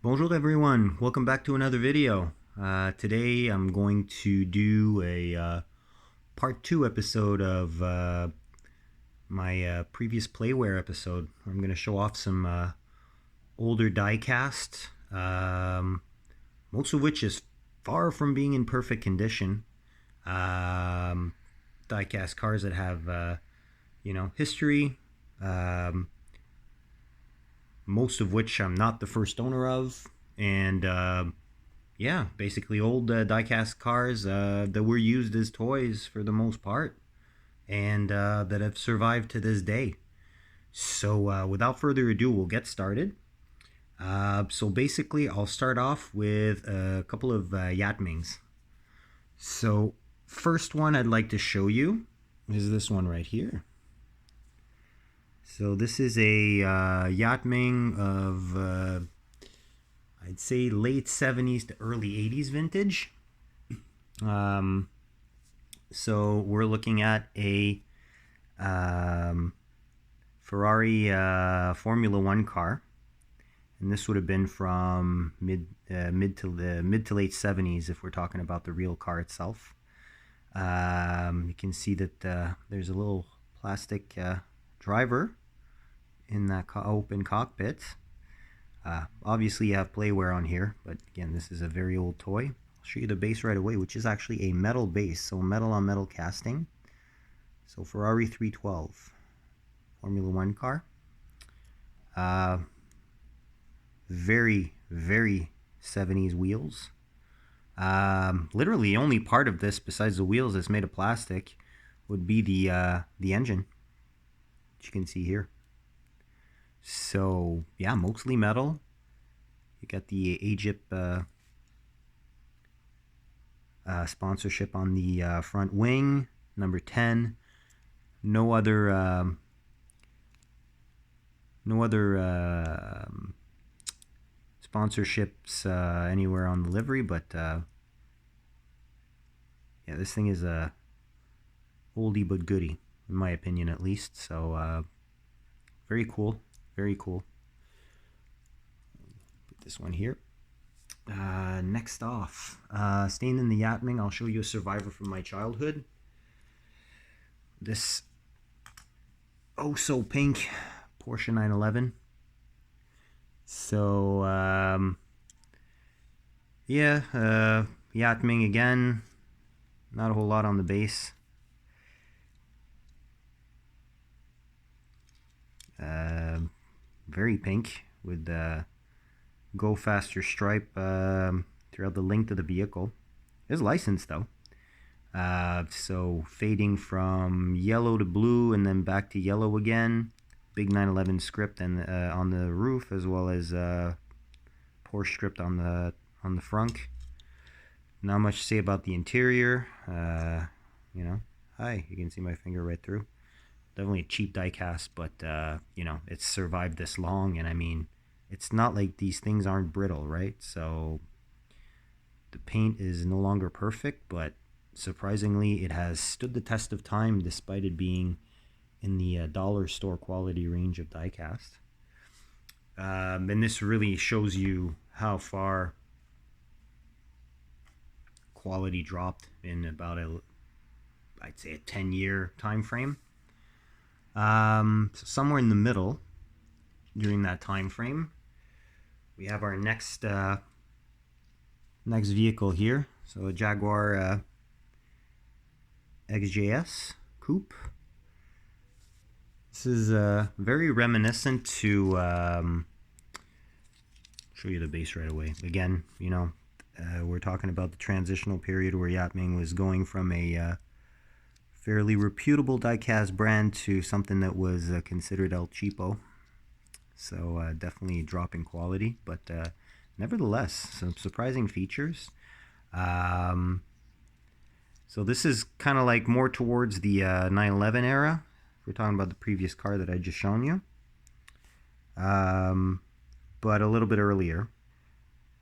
Bonjour everyone, welcome back to another video. Today I'm going to do a part 2 episode of my previous Playwear episode. I'm going to show off some older diecast, most of which is far from being in perfect condition. Diecast cars that have history, most of which I'm not the first owner of, and yeah, basically old diecast cars that were used as toys for the most part, and that have survived to this day. So without further ado, we'll get started. So basically, I'll start off with a couple of Yatmings. So first one I'd like to show you is this one right here. So this is a Yatming of I'd say late 70s to early 80s vintage. So we're looking at a Ferrari Formula One car, and this would have been from mid to late 70s if we're talking about the real car itself. You can see that there's a little plastic driver in that open cockpit. Obviously you have Playwear on here, but again, this is a very old toy. I'll show you the base right away, which is actually a metal base, so metal on metal casting. So Ferrari 312 Formula One car. Very 70s wheels. Literally the only part of this besides the wheels that's made of plastic would be the engine, which you can see here. So yeah, mostly metal. You got the Egypt sponsorship on the front wing, number 10. No other sponsorships anywhere on the livery, but yeah, this thing is a oldie but goodie, in my opinion at least. So very cool. Very cool. Put this one here. Next off, staying in the Yatming, I'll show you a survivor from my childhood. This oh so pink Porsche 911. So yeah, Yatming again. Not a whole lot on the base. Very pink with the Go Faster stripe throughout the length of the vehicle. It's licensed though. So fading from yellow to blue and then back to yellow again. Big 911 script and on the roof, as well as Porsche script on the front. Not much to say about the interior. Hi, you can see my finger right through. Definitely a cheap diecast, but it's survived this long, and I mean, it's not like these things aren't brittle, right? So the paint is no longer perfect, but surprisingly it has stood the test of time despite it being in the dollar store quality range of diecast. And this really shows you how far quality dropped in about I'd say a 10-year time frame. So somewhere in the middle during that time frame, we have our next vehicle here. So a Jaguar XJS Coupe. This is very reminiscent to show you the base right away. Again, we're talking about the transitional period where Yatming was going from a fairly reputable diecast brand to something that was considered El Cheapo. So definitely a drop in quality, but nevertheless, some surprising features. So this is kind of like more towards the 911 era. We're talking about the previous car that I just shown you. But a little bit earlier.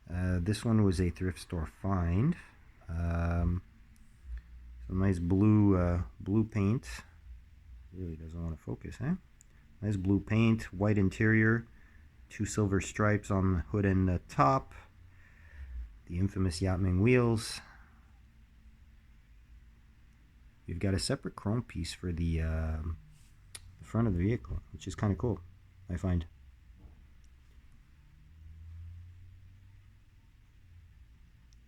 This one was a thrift store find. Some nice blue paint. Really doesn't want to focus, eh? Nice blue paint, white interior, 2 silver stripes on the hood and the top. The infamous Yatming wheels. You've got a separate chrome piece for the front of the vehicle, which is kind of cool, I find.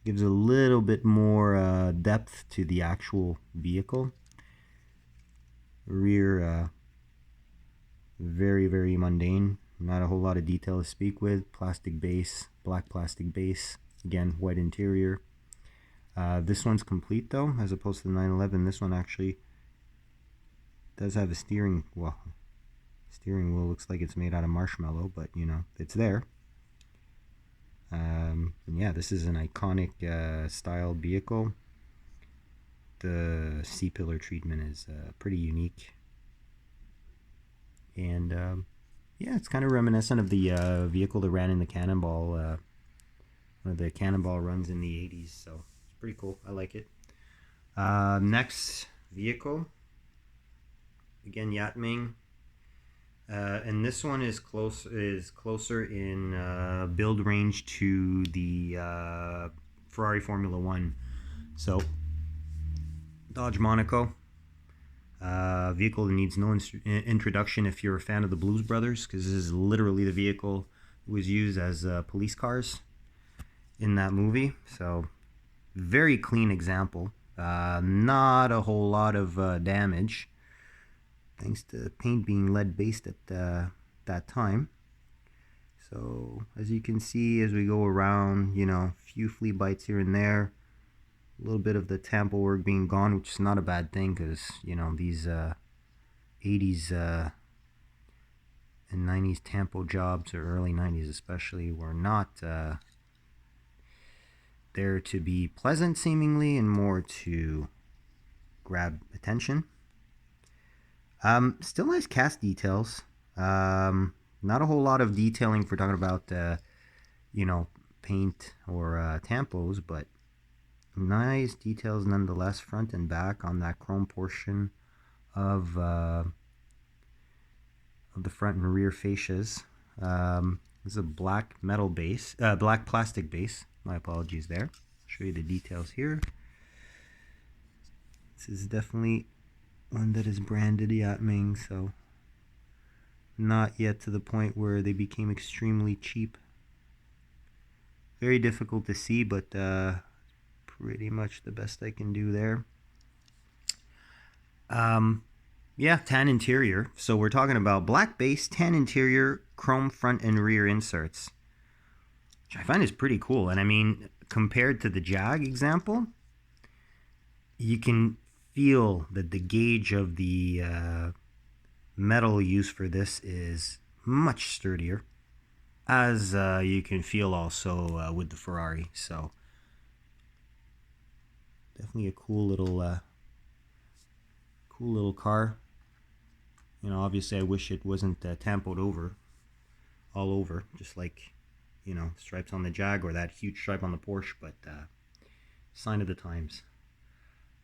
Gives a little bit more depth to the actual vehicle. Rear, very, very mundane. Not a whole lot of detail to speak with. Plastic base, black plastic base. Again, white interior. This one's complete though, as opposed to the 911. This one actually does have a steering wheel. Steering wheel looks like it's made out of marshmallow, but you know, it's there. And yeah, this is an iconic style vehicle. The C-pillar treatment is pretty unique. And yeah, it's kind of reminiscent of the vehicle that ran in the Cannonball, one of the Cannonball runs in the 80s. So it's pretty cool. I like it. Next vehicle, again Yatming, and this one is closer in build range to the Ferrari Formula One. So Dodge Monaco. Vehicle that needs no introduction if you're a fan of the Blues Brothers, because this is literally the vehicle that was used as police cars in that movie. So very clean example. Not a whole lot of damage, thanks to paint being lead based at that time. So as you can see, as we go around, you know, a few flea bites here and there. A little bit of the tampo work being gone, which is not a bad thing, because you know these 80s and 90s tampo jobs, or early 90s especially, were not there to be pleasant seemingly, and more to grab attention. Still nice cast details. Not a whole lot of detailing for talking about you know, paint or tampos, but nice details nonetheless, front and back on that chrome portion of the front and rear fascias. This is a black metal base, black plastic base. My apologies there. I'll show you the details here. This is definitely one that is branded Yatming, so not yet to the point where they became extremely cheap. Very difficult to see, but pretty much the best I can do there. Yeah, tan interior. So we're talking about black base, tan interior, chrome front and rear inserts, which I find is pretty cool. And I mean, compared to the Jag example, you can feel that the gauge of the metal used for this is much sturdier, as you can feel also with the Ferrari. So definitely a cool little car. You know, obviously I wish it wasn't tampoed over all over, just like, you know, stripes on the Jag or that huge stripe on the Porsche, but sign of the times.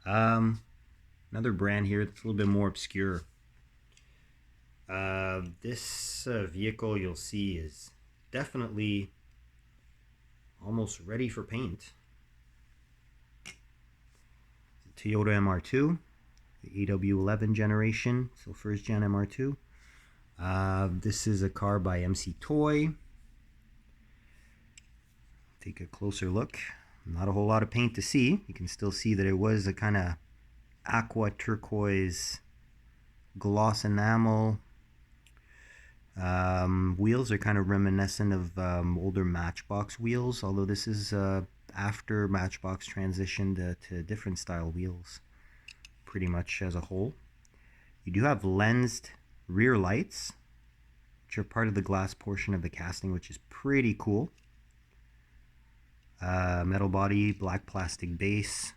Another brand here that's a little bit more obscure. This vehicle, you'll see, is definitely almost ready for paint. Toyota MR2, the AW11 generation, so first gen MR2. This is a car by MC Toy. Take a closer look. Not a whole lot of paint to see. You can still see that it was a kind of aqua turquoise gloss enamel. Wheels are kind of reminiscent of older Matchbox wheels, although this is after Matchbox transitioned to different style wheels pretty much as a whole. You do have lensed rear lights, which are part of the glass portion of the casting, which is pretty cool. Metal body, black plastic base.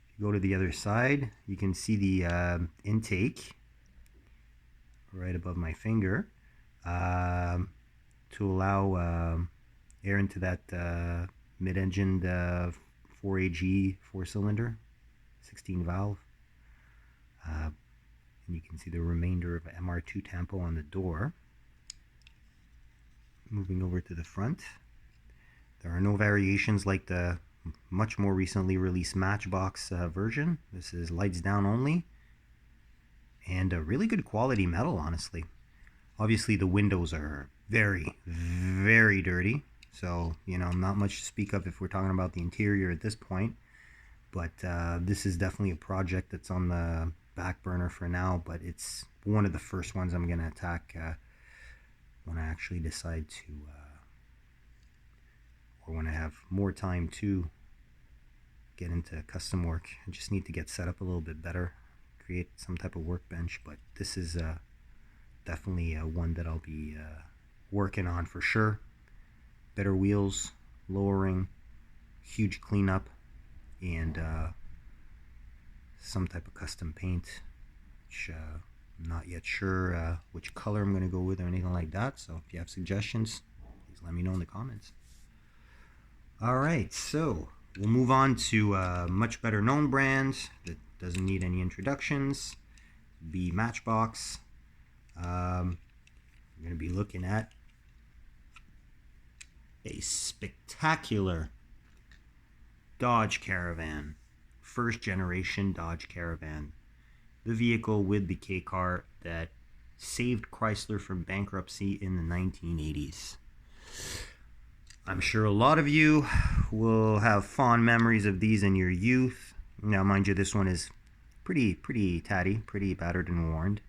If you go to the other side, you can see the intake right above my finger, to allow air into that mid-engined 4AG 4-cylinder 16 valve. And you can see the remainder of MR2 tampo on the door. Moving over to the front, there are no variations like the much more recently released Matchbox version. This is lights down only, and a really good quality metal, honestly. Obviously the windows are very, very dirty, so not much to speak of if we're talking about the interior at this point. But this is definitely a project that's on the back burner for now, but it's one of the first ones I'm going to attack when I actually decide to, or when I have more time to get into custom work. I just need to get set up a little bit better, create some type of workbench, but this is definitely one that I'll be working on for sure. Better wheels, lowering, huge cleanup, and some type of custom paint, which I'm not yet sure which color I'm going to go with or anything like that. So if you have suggestions, please let me know in the comments. Alright, so we'll move on to a much better known brand that doesn't need any introductions. Be Matchbox. I'm going to be looking at a spectacular Dodge Caravan, first generation Dodge Caravan, the vehicle with the K car that saved Chrysler from bankruptcy in the 1980s. I'm sure a lot of you will have fond memories of these in your youth. Now, mind you, this one is pretty tatty, pretty battered and worn.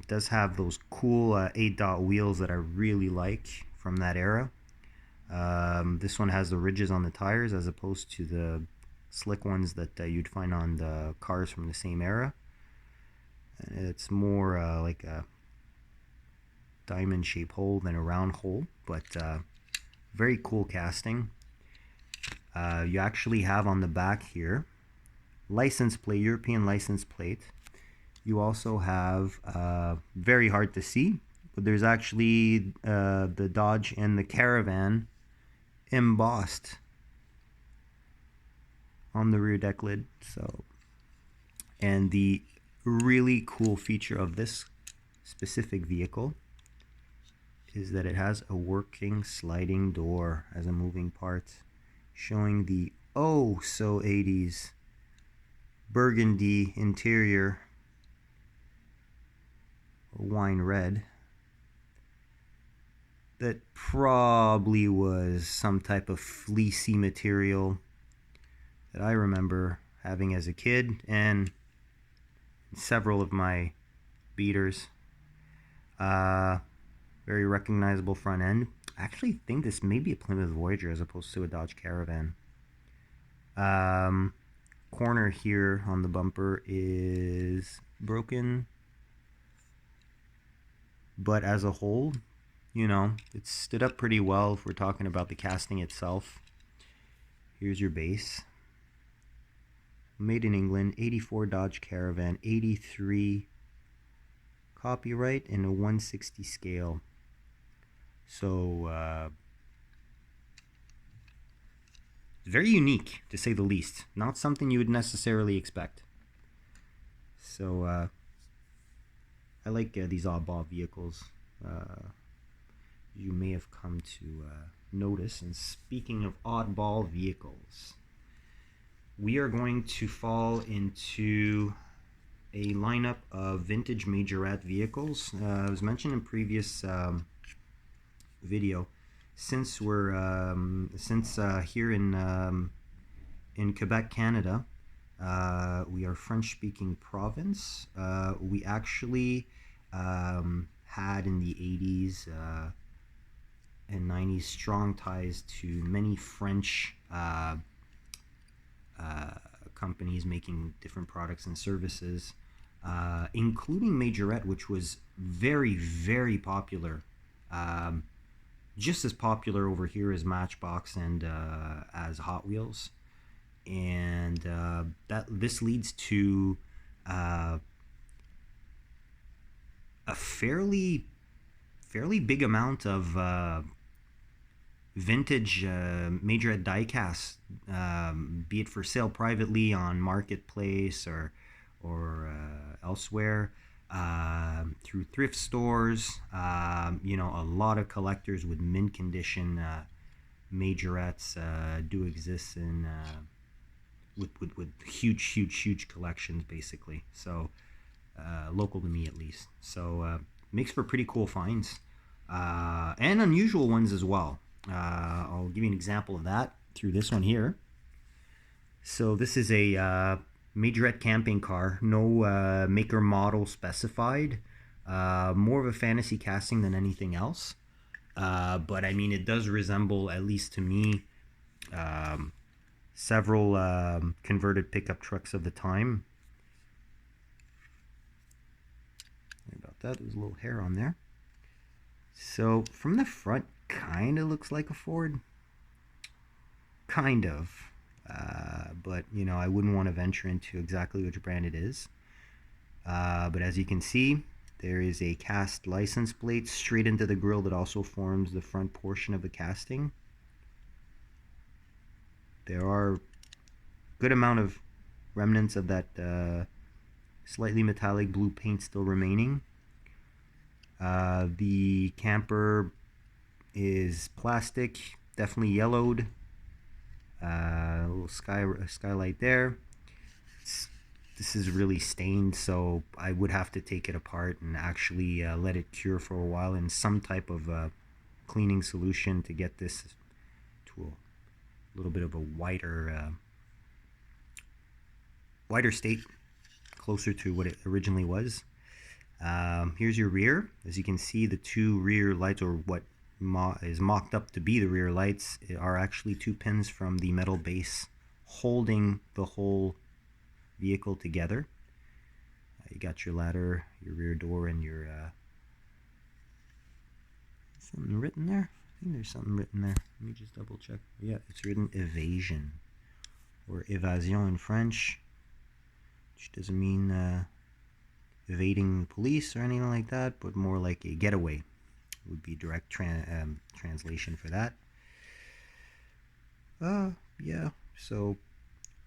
Does have those cool 8-dot wheels that I really like from that era. This one has the ridges on the tires as opposed to the slick ones that you'd find on the cars from the same era. It's more like a diamond shaped hole than a round hole, but very cool casting. You actually have on the back here license plate, European license plate. You also have very hard to see, but there's actually the Dodge and the Caravan embossed on the rear deck lid. So, and the really cool feature of this specific vehicle is that it has a working sliding door as a moving part, showing the oh so 80s burgundy interior, or wine red, that probably was some type of fleecy material that I remember having as a kid, and several of my beaters. Very recognizable front end. I actually think this may be a Plymouth Voyager as opposed to a Dodge Caravan. Corner here on the bumper is broken, but as a whole, it stood up pretty well if we're talking about the casting itself. Here's your base. Made in England, 84 Dodge Caravan, 83 copyright, and a 160 scale. So, very unique, to say the least. Not something you would necessarily expect. So, I like these oddball vehicles. You may have come to notice. And speaking of oddball vehicles, we are going to fall into a lineup of vintage Majorette vehicles. As mentioned in previous video, since we're here in Quebec, Canada, we are French-speaking province. We actually had in the 80s and 90s strong ties to many French companies making different products and services, including Majorette, which was very, very popular. Just as popular over here as Matchbox and as Hot Wheels. And this leads to a fairly big amount of vintage Majorette diecast, be it for sale privately on Marketplace or elsewhere. through thrift stores. You know, a lot of collectors with mint condition majorettes do exist in with huge collections, basically. So local to me at least. So makes for pretty cool finds and unusual ones as well. I'll give you an example of that through this one here. So this is a Majorette camping car, no maker model specified. More of a fantasy casting than anything else. But I mean, it does resemble, at least to me, several converted pickup trucks of the time. Sorry about that, there's a little hair on there. So from the front, kind of looks like a Ford. Kind of. But, you know, I wouldn't want to venture into exactly which brand it is. But as you can see, there is a cast license plate straight into the grille that also forms the front portion of the casting. There are a good amount of remnants of that slightly metallic blue paint still remaining. The camper is plastic, definitely yellowed. A little skylight there. This is really stained, so I would have to take it apart and actually let it cure for a while in some type of cleaning solution to get this to a little bit of a whiter state, closer to what it originally was. Here's your rear. As you can see, the two rear lights, or what is mocked up to be the rear lights, are actually two pins from the metal base holding the whole vehicle together. You got your ladder, your rear door, and your something written there. I think there's something written there. Let me just double check. Yeah, it's written evasion, or evasion in French, which doesn't mean evading the police or anything like that, but more like a getaway would be direct translation for that. Yeah, so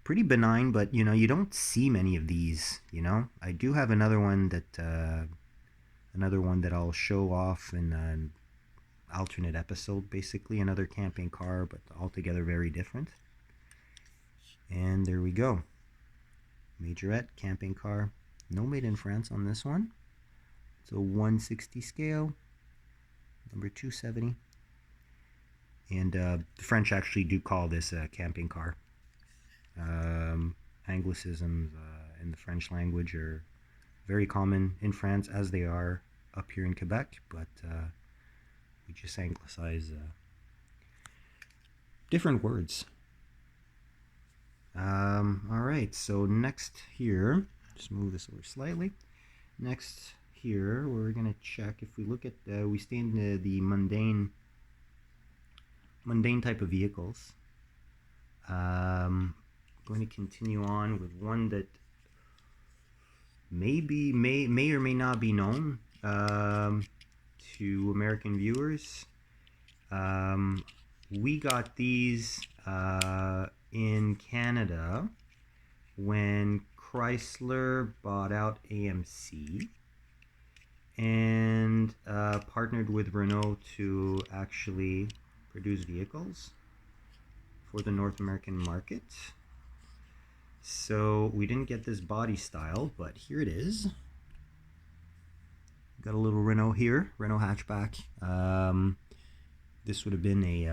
pretty benign, but you know, you don't see many of these. You know, I do have another one that I'll show off in an alternate episode, basically another camping car, but altogether very different. And there we go, Majorette camping car, no made in France on this one. It's a 1/60 scale, number 270, and the French actually do call this a camping car. Anglicisms in the French language are very common in France, as they are up here in Quebec, but we just anglicize different words. Alright, so next here, just move this over slightly. Next here, we're going to check if we look at, we stay in the mundane type of vehicles. Going to continue on with one that may or may not be known to American viewers. We got these in Canada when Chrysler bought out AMC and partnered with Renault to actually produce vehicles for the North American market. So we didn't get this body style, but here it is. Got a little Renault here, Renault hatchback. This would have been a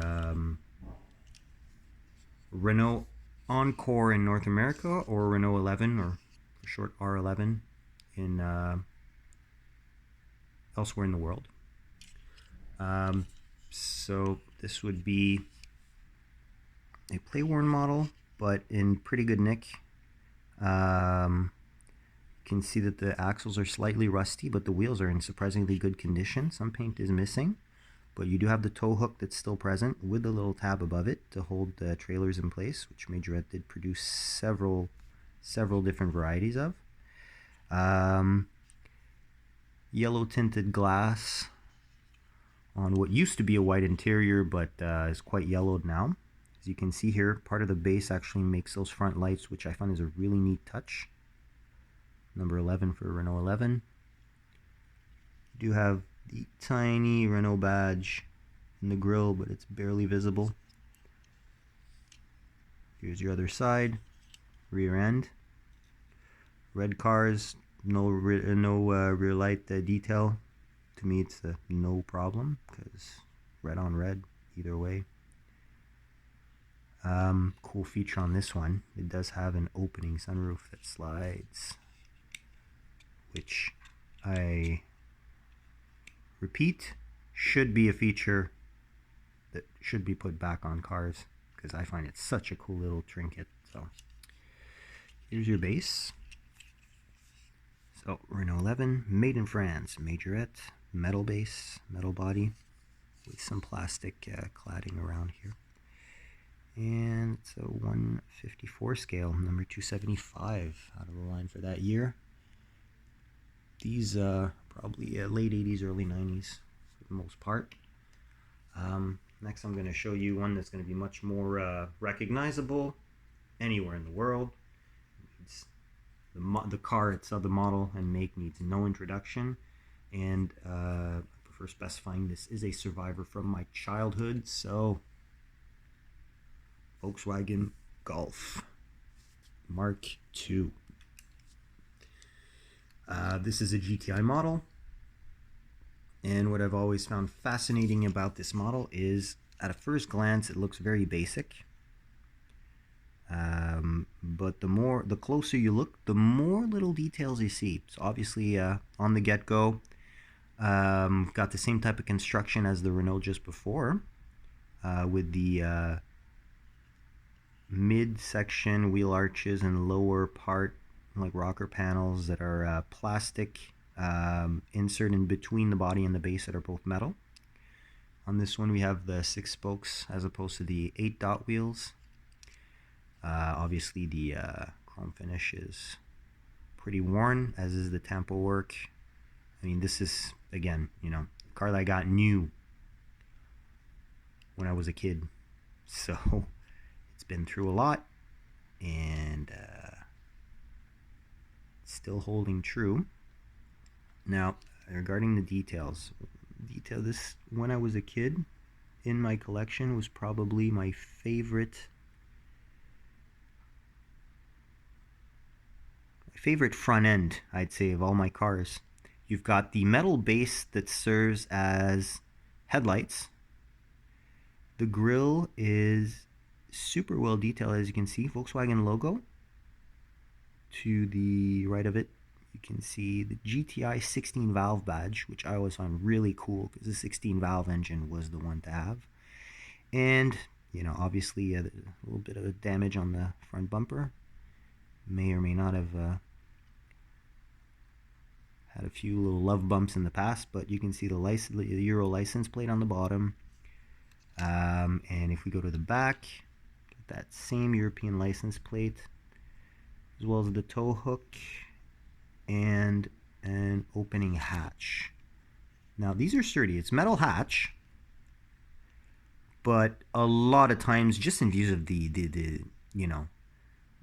Renault Encore in North America, or Renault 11, or for short R11 in elsewhere in the world. So this would be a play-worn model, but in pretty good nick. You can see that the axles are slightly rusty, but the wheels are in surprisingly good condition. Some paint is missing, but you do have the tow hook that's still present with the little tab above it to hold the trailers in place, which Majorette did produce several different varieties of. Yellow tinted glass on what used to be a white interior, but is quite yellowed now. As you can see here, part of the base actually makes those front lights, which I find is a really neat touch. Number 11 for Renault 11. You do have the tiny Renault badge in the grille, but it's barely visible. Here's your other side, rear end. Red cars, no rear light detail. To me, it's no problem because red on red, either way. Cool feature on this one, it does have an opening sunroof that slides, which I repeat should be a feature that should be put back on cars because I find it such a cool little trinket. So here's your base. So Renault 11, made in France, Majorette, metal base, metal body with some plastic cladding around here. And it's a 154 scale, number 275 out of the line for that year. These probably late 80s, early 90s for the most part. Next I'm going to show you one that's going to be much more recognizable anywhere in the world. It's the car itself, the model and make needs no introduction, and I prefer specifying this is a survivor from my childhood. So Volkswagen Golf Mk II. This is a GTI model, and what I've always found fascinating about this model is at a first glance it looks very basic. But the closer you look, the more little details you see. So obviously on the get-go, got the same type of construction as the Renault just before, with the mid-section wheel arches and lower part like rocker panels that are plastic, insert in between the body and the base that are both metal. On this one we have the 6 spokes as opposed to the 8 dot wheels. Obviously the chrome finish is pretty worn, as is the tempo work. I mean, this is, again, you know, a car that I got new when I was a kid. So it's been through a lot, and still holding true. Now, regarding the details, this, when I was a kid, in my collection was probably my favorite front end, I'd say, of all my cars. You've got the metal base that serves as headlights. The grille is super well detailed, as you can see. Volkswagen logo. To the right of it, you can see the GTI 16 valve badge, which I always found really cool because the 16 valve engine was the one to have. And, you know, obviously a little bit of damage on the front bumper. May or may not have had a few little love bumps in the past, but you can see the Euro license plate on the bottom. And if we go to the back, get that same European license plate, as well as the tow hook and an opening hatch. Now these are sturdy. It's metal hatch, but a lot of times, just in view of the you know,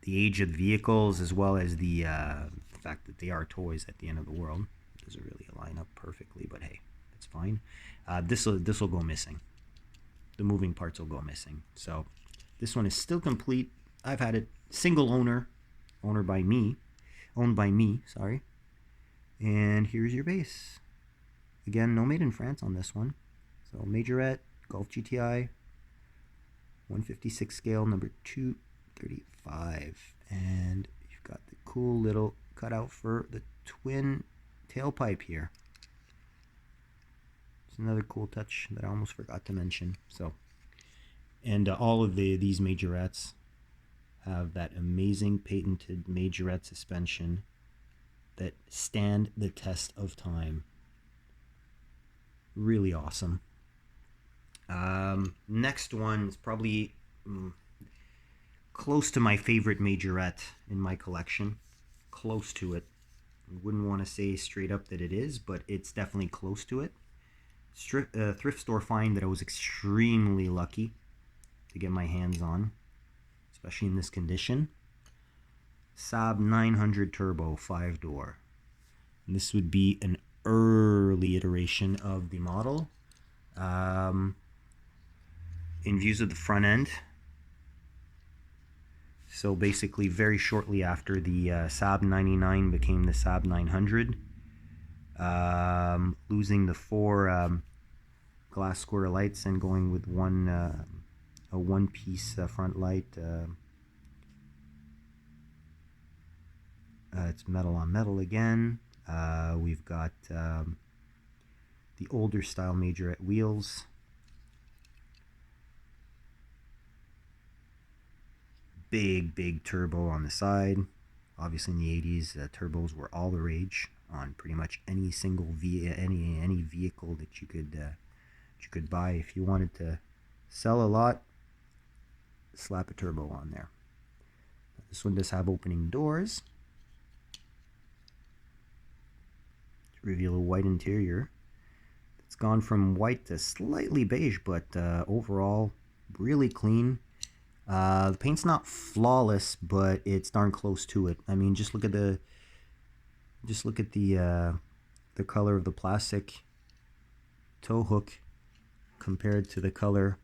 the age of the vehicles, as well as the fact that they are toys at the end of the world, it doesn't really line up perfectly, but hey, it's fine. This will go missing. The moving parts will go missing. So this one is still complete. I've had it single owned by me, sorry. And here's your base. Again, no made in France on this one. So Majorette Golf GTI 156 scale, number 235, and you've got the cool little cutout for the twin tailpipe here. It's another cool touch that I almost forgot to mention. So, and all of these Majorettes have that amazing patented Majorette suspension that stand the test of time. Really awesome. Next one is probably close to my favorite Majorette in my collection. Close to it. I wouldn't want to say straight up that it is, but it's definitely close to it. Thrift store find that I was extremely lucky to get my hands on, especially in this condition. Saab 900 Turbo 5-door. And this would be an early iteration of the model. In views of the front end, so basically very shortly after the Saab 99 became the Saab 900, losing the 4 glass square lights and going with a one-piece front light. It's metal on metal again. We've got the older style Majorette wheels. Big turbo on the side. Obviously in the 80s, turbos were all the rage on pretty much any single any vehicle that you could buy. If you wanted to sell a lot, slap a turbo on there. This one does have opening doors to reveal a white interior. It's gone from white to slightly beige, but overall really clean. The paint's not flawless, but it's darn close to it. I mean, just look at the color of the plastic tow hook compared to the color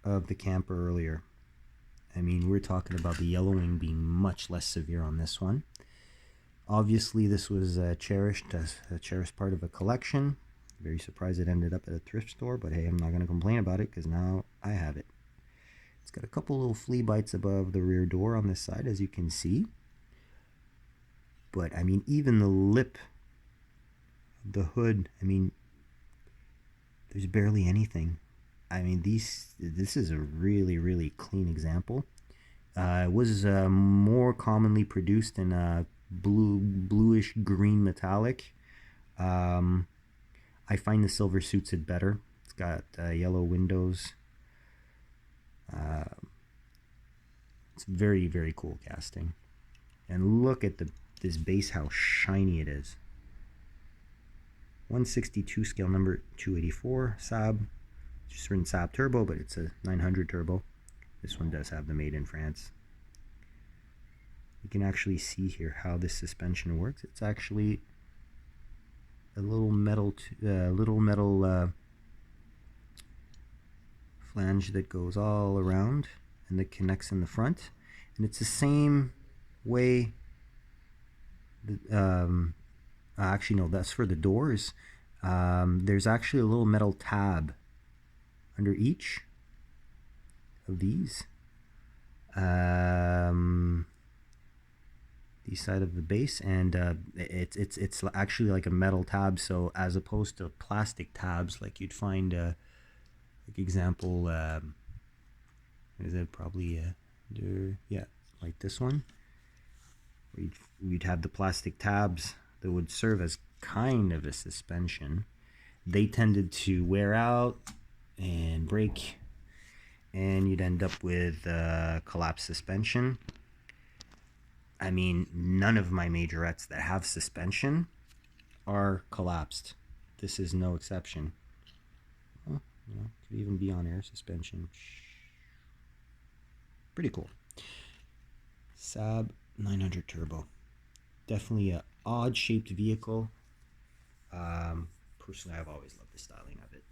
of the camper earlier. I mean, we're talking about the yellowing being much less severe on this one. Obviously, this was cherished as a cherished part of a collection. Very surprised it ended up at a thrift store, but hey, I'm not going to complain about it because now I have it. It's got a couple little flea bites above the rear door on this side, as you can see. But I mean, even the lip of the hood, I mean, there's barely anything. I mean, this is a really clean example. It was more commonly produced in bluish green metallic. I find the silver suits it better. It's got yellow windows. It's very cool casting. And look at this base, how shiny it is. 162 scale number 284 Saab. Just written Saab turbo, but it's a 900 turbo. This one does have the made in France. You can actually see here how this suspension works. It's actually a little metal flange that goes all around and that connects in the front, and it's the same way that, actually no, that's for the doors. There's actually a little metal tab under each of these side of the base, and it's actually like a metal tab. So as opposed to plastic tabs like you'd find, like example, is it probably yeah, like this one, where you'd have the plastic tabs that would serve as kind of a suspension. They tended to wear out and break, and you'd end up with collapsed suspension. I mean, none of my Majorettes that have suspension are collapsed. This is no exception. Well, you know, could even be on air suspension. Pretty cool. Saab 900 turbo. Definitely an odd shaped vehicle. Personally, I've always loved the styling of it.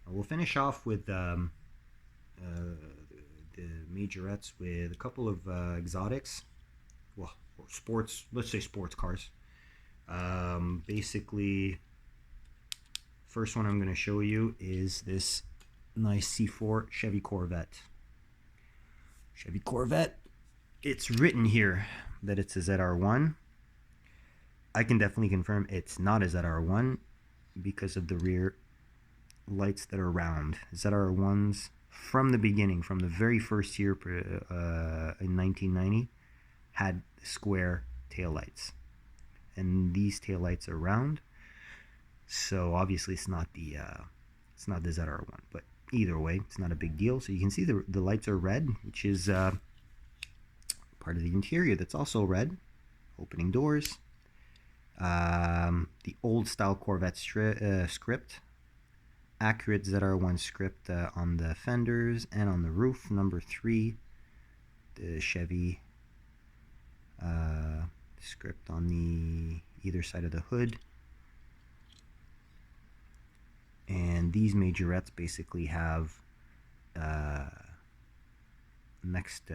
We'll finish off with the Majorettes with a couple of exotics. Well, or sports, let's say sports cars. Basically, first one I'm going to show you is this nice C4 Chevy Corvette. Chevy Corvette, it's written here that it's a ZR1. I can definitely confirm it's not a ZR1 because of the rear lights that are round. ZR1s from the beginning, from the very first year in 1990, had square taillights, and these taillights are round, so obviously it's not the ZR1, but either way it's not a big deal. So you can see the lights are red, which is part of the interior that's also red. Opening doors, the old style Corvette script, accurate ZR1 script on the fenders and on the roof. Number 3, the Chevy Script on the either side of the hood. And these majorettes basically have next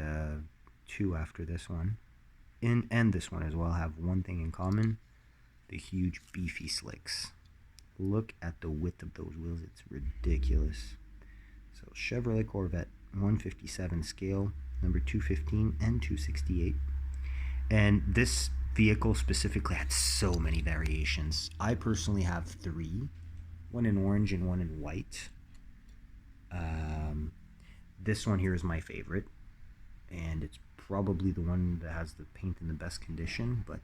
two after this one, and this one as well, have one thing in common: the huge beefy slicks. Look at the width of those wheels, it's ridiculous. So Chevrolet Corvette 157 scale, number 215 and 268. And this vehicle specifically had so many variations. I personally have three, one in orange and one in white. This one here is my favorite, and it's probably the one that has the paint in the best condition, but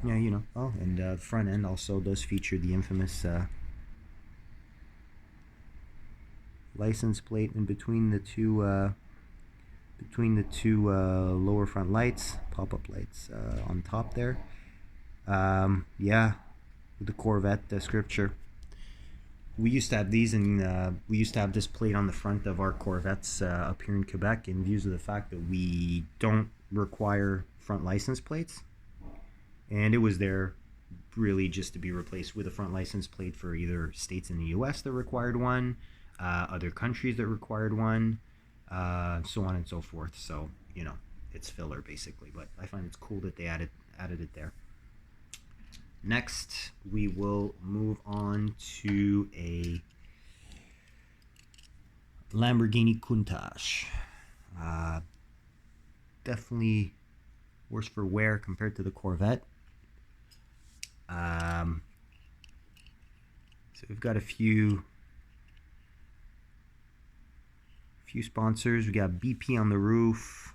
yeah, you know. Oh, and the front end also does feature the infamous license plate in between the two lower front lights, pop-up lights on top there. Yeah, with the Corvette scripture. We used to have these, and we used to have this plate on the front of our Corvettes up here in Quebec, in views of the fact that we don't require front license plates. And it was there really just to be replaced with a front license plate for either states in the US that required one, other countries that required one, so on and so forth. So, you know, it's filler basically, but I find it's cool that they added it there. Next, we will move on to a Lamborghini Countach. Definitely worse for wear compared to the Corvette. So we've got a few sponsors. We got BP on the roof,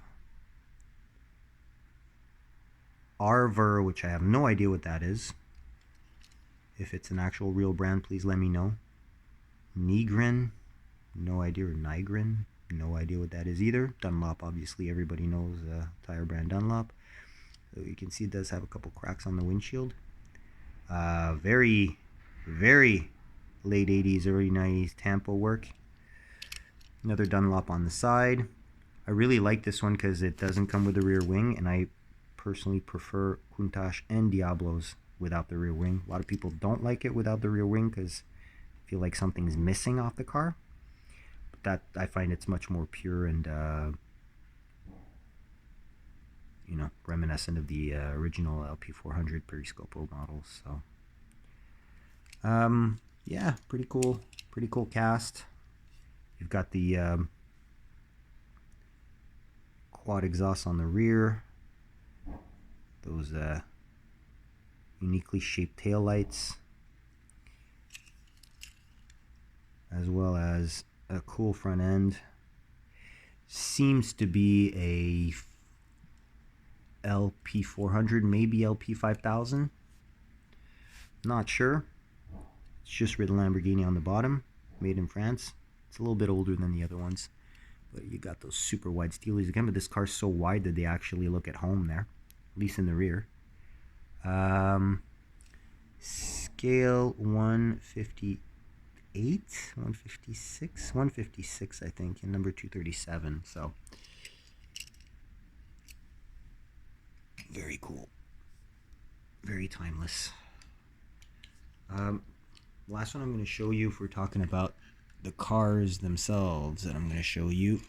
Arver, which I have no idea what that is. If it's an actual real brand, please let me know. Nigrin, no idea, or Nigrin, no idea what that is either. Dunlop, obviously everybody knows tire brand Dunlop. So you can see it does have a couple cracks on the windshield. Very, very late 80s, early 90s Tampa work. Another Dunlop on the side. I really like this one because it doesn't come with a rear wing, and I personally prefer Countach and Diablos without the rear wing. A lot of people don't like it without the rear wing because I feel like something's missing off the car. But that, I find it's much more pure and you know, reminiscent of the original LP400 Periscopo models. So yeah, pretty cool cast. You've got the quad exhaust on the rear, those uniquely shaped tail lights, as well as a cool front end. Seems to be a LP400, maybe LP5000, not sure. It's just written Lamborghini on the bottom, made in France. It's a little bit older than the other ones, but you got those super wide steelies again. But this car's so wide that they actually look at home there, at least in the rear. Scale 158, 156, 156, I think, and number 237. So very cool, very timeless. Last one I'm going to show you, if we're talking about the cars themselves that I'm going to show you,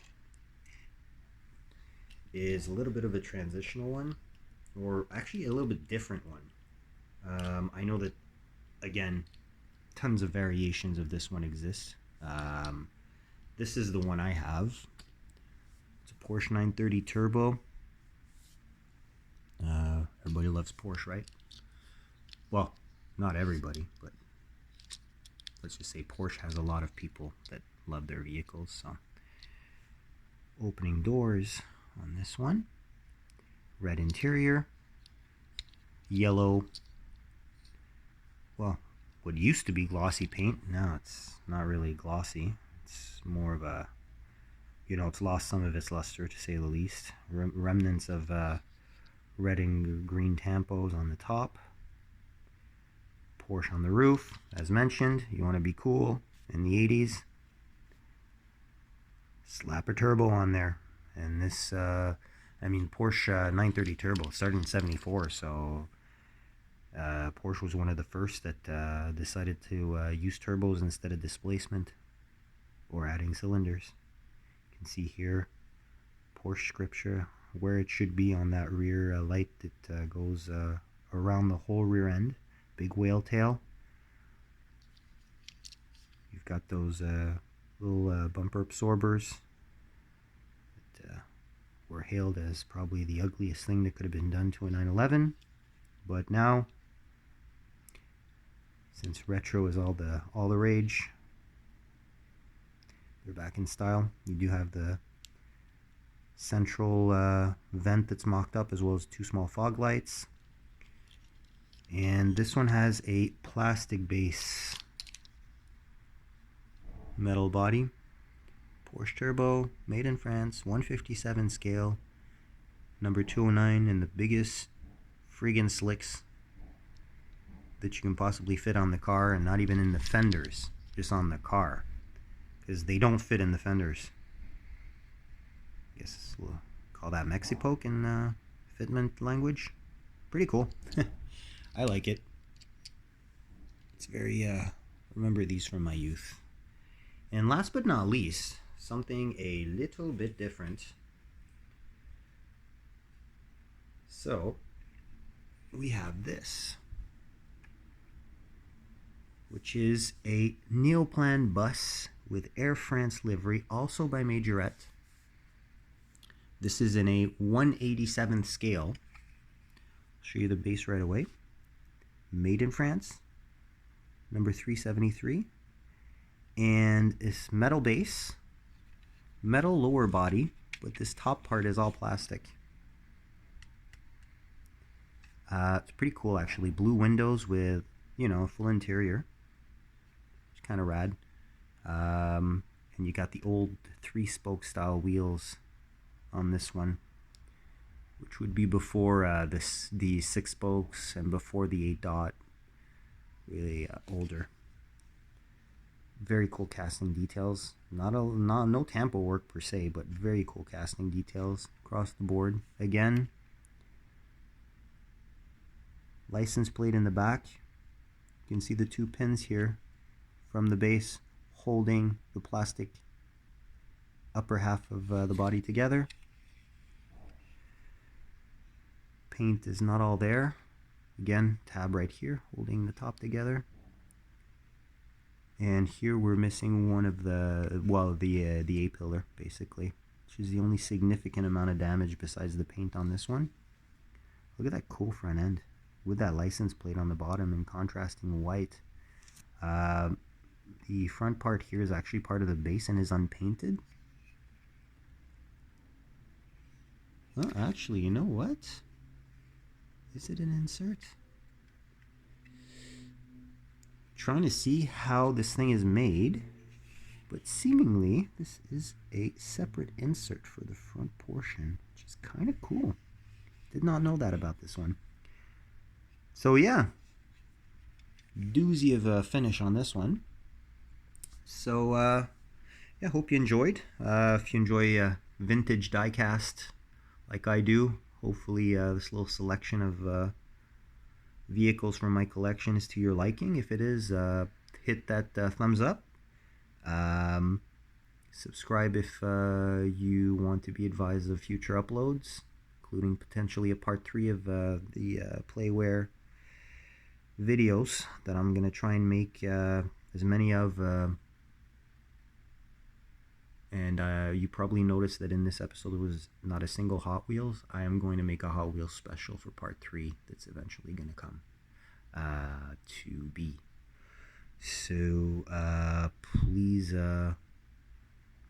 is a little bit of a transitional one, or actually a little bit different one. I know that, again, tons of variations of this one exist. This is the one I have. It's a Porsche 930 Turbo. Everybody loves Porsche, right? Well, not everybody, but let's just say Porsche has a lot of people that love their vehicles. So, opening doors on this one. Red interior. Yellow, well, what used to be glossy paint. Now it's not really glossy. It's more of a, you know, it's lost some of its luster, to say the least. Remnants of red and green tampos on the top. Porsche on the roof, as mentioned. You want to be cool in the 80s. Slap a turbo on there. And this I mean, Porsche 930 Turbo started in 74, so Porsche was one of the first that decided to use turbos instead of displacement or adding cylinders. You can see here Porsche scripture where it should be on that rear light that goes around the whole rear end. Big whale tail. You've got those little bumper absorbers that were hailed as probably the ugliest thing that could have been done to a 911, but now, since retro is all the rage, they're back in style. You do have the central vent that's mocked up, as well as two small fog lights, and this one has a plastic base metal body. Porsche Turbo, made in France, 157 scale, number 209, and the biggest friggin' slicks that you can possibly fit on the car, and not even in the fenders, just on the car, because they don't fit in the fenders. I guess we'll call that Mexipoke in fitment language. Pretty cool. I like it. It's very, remember these from my youth. And last but not least, something a little bit different. So, we have this, which is a Neoplan Bus with Air France livery, also by Majorette. This is in a 1/87th scale. I'll show you the base right away. Made in France, number 373. And it's metal base, metal lower body, but this top part is all plastic. It's pretty cool actually. Blue windows with, you know, full interior. It's kind of rad. And you got the old 3-spoke style wheels on this one, which would be before the 6 spokes and before the 8 dot. Really older. Very cool casting details. No tampo work per se, but very cool casting details across the board. Again, license plate in the back. You can see the 2 pins here from the base holding the plastic upper half of the body together. Paint is not all there. Again, tab right here holding the top together. And here we're missing one of the, well, the A-pillar basically, which is the only significant amount of damage besides the paint on this one. Look at that cool front end with that license plate on the bottom in contrasting white. The front part here is actually part of the base and is unpainted. Well, actually, you know what? Is it an insert? Trying to see how this thing is made, but seemingly this is a separate insert for the front portion, which is kind of cool. Did not know that about this one. So yeah, doozy of a finish on this one. So yeah, hope you enjoyed. If you enjoy vintage diecast like I do, hopefully this little selection of vehicles from my collection is to your liking. If it is, hit that thumbs up. Subscribe if you want to be advised of future uploads, including potentially a part 3 of the Playwear videos that I'm going to try and make as many of. And you probably noticed that in this episode there was not a single Hot Wheels. I am going to make a Hot Wheels special for part 3 that's eventually going to come to be. So please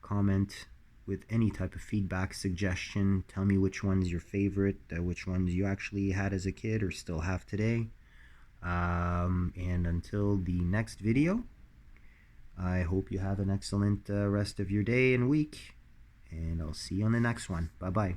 comment with any type of feedback, suggestion. Tell me which one's your favorite, which ones you actually had as a kid or still have today. And until the next video, I hope you have an excellent rest of your day and week, and I'll see you on the next one. Bye-bye.